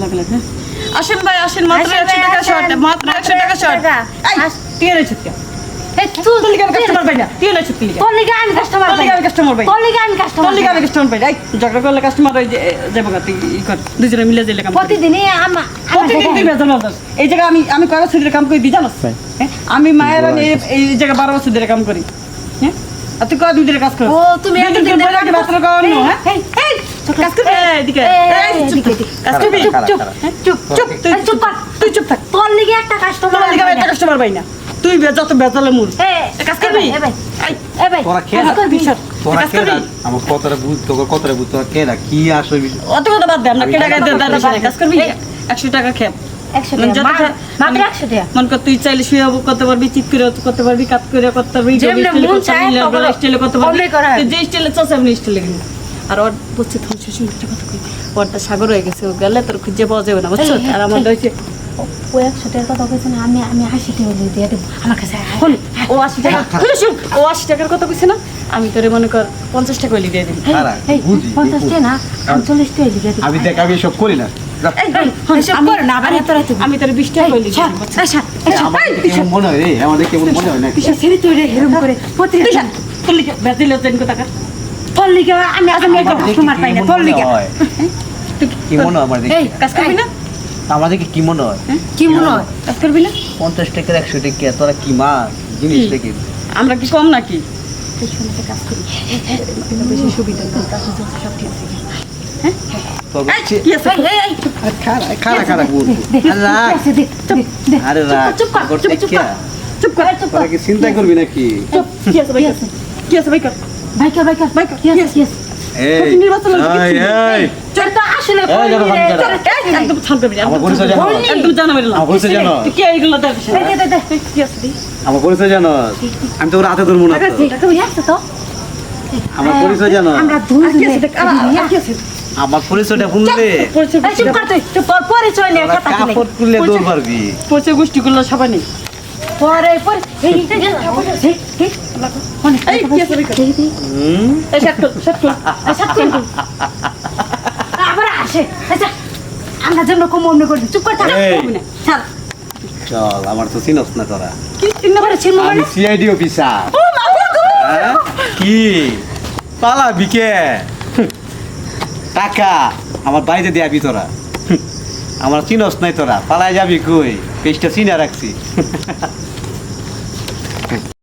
লাগলে হ্যাঁ আসেন ভাই আসেন মাত্র 100 টাকা শর্ট মাত্র 100 টাকা শর্ট এই টিয়া রইছে কে এই তুই লিগা কাস্টমার ভাই না টিয়া রইছে কি লিগা তোর লিগা আমি কাস্টমার তোর লিগা আমি কাস্টমার ভাই তোর লিগা আমি কাস্টমার তোর লিগা আমি কাস্টমার ভাই এই ঝগড়া করলে কাস্টমার হই যাবে না তুই ই কর দুজনে মিলে যাইলে কাম প্রতিদিনই আমার প্রতিদিন তুই বেতন পাস এই জায়গা আমি কয় বছর ধরে কাম করি দি জানোস হ্যাঁ আমি মায়ের এই জায়গা 12 বছর ধরে কাম করি হ্যাঁ আর তুই কয় দিন ধরে কাজ করছ ও তুমি এতদিন ধরে কি বাসর করনো হ্যাঁ এই এই কাজ করবি এদিকে কাজ করবি চুপ চুপ তুই চুপ কর তুই চুপ থাক তোর লিগে একটা কাস্টমার তোর লিগা একটা কাস্টমার ভাই না তুই যত বেজালে মুর কাজ করবি এ ভাই এ ভাই তোরা কে কাজ করবি তোরা কে আমার কতটা বুঝ তোর কতটা বুঝ তোরা কে কি আসবে অত কথা বাদ দে আমরা কে টাকা দিয়ে দাঁড়াই কাজ করবি 100 টাকা খেপ 100 টাকা মাত্র 100 টাকা মন কর তুই চাইলে শুয়ে করতে পারবি চিৎ করে করতে পারবি কাট করে করতে পারবি যেমন মন চায় স্টাইলে করতে পারবি অমনি করা তুই যে স্টাইলে চাস আপনি স্টাইলে কিনবি আর ওর বুঝছি তোর শ্বশুর একটা কথা কই ওরটা সাগর হয়ে গেছে ও গেলে তোর খুঁজে পাওয়া যাবে না বুঝছো আর আমার হইছে ও 100 টাকার কথা কইছ না আমি 80 টাকা দিয়ে দেব আমার কাছে শোন ও 80 টাকা শুন ও 80 টাকার কথা কইছে না আমি তোরে মনে কর 50 টাকা হইলি দিয়ে দিবি এই 50 টাকা না 40 টাকা দিয়ে দেব আমি দেখ আমি সব করি না আমি তোর 20 টাকা হইলি কেমন মনে হয় রে আমাদের কেমন মনে হয় না ছেড়ে তুই হেরম করে প্রতিদিন তোর লিগে বেজিল তেন কো টাকা তোর লিগে আমি আজ আমি কাস্টমার পাই না তোর লিগে কি মনে হয় আমাদের এই কাজ করবি না আমাদেরকে কি মনে হয় কি মনে হয় কাজ করবি না 50 টাকার 100 টাকা তোরা কি মাছ জিনিসটা কি আমরা কি কম নাকি কাজ করি বেশি সুবিধা সব ঠিক আছে তোর কি আছে খারা খারা বল আরে রাখ চুপ কর চুপ কর তোরা কি চিন্তা করবি নাকি চুপ কি আছে ভাই কি আছে ভাই কর ভাই কর yes এই নির্বাচন এই এই চল তো আসলে একদম শান্ত হবি আমার পরিচয় জানো একদম জানা মেরে আমার পরিচয় জানো তুই কি এইগুলো দেখ দে কি আছে দি আমার পরিচয় জানো আমি তো রাতে ধরবো না তো টাকা হইছে তো আমার পরিচয় জানো আমরা কি দুইজনে আছে দেখ কি আছে আমার পরিচয়টা ভুললে চুপ কর তুই চুপ কর পরিচয় নে তোরা কথা কি কাপড় খুললে দৌড় পারবি পরিচয় গোষ্ঠীগুলো সবাই নেই পরে এই এই কি আছে ভাই কর এই শাট আবার আসে আচ্ছা আমরা জন্য কম মনে করি চুপ কর থাক এই। না ছাড় চল আমার তো চিনস না তোরা কি চিন্তা করে ছিল আমি সিআইডি অফিসার হ্যাঁ? কি পালা বিকে টাকা আমার বাড়িতে দিয়াবি তোরা আমার চিনস নাই তোরা পালায় যাবি কই পেজটা চিনা রাখছি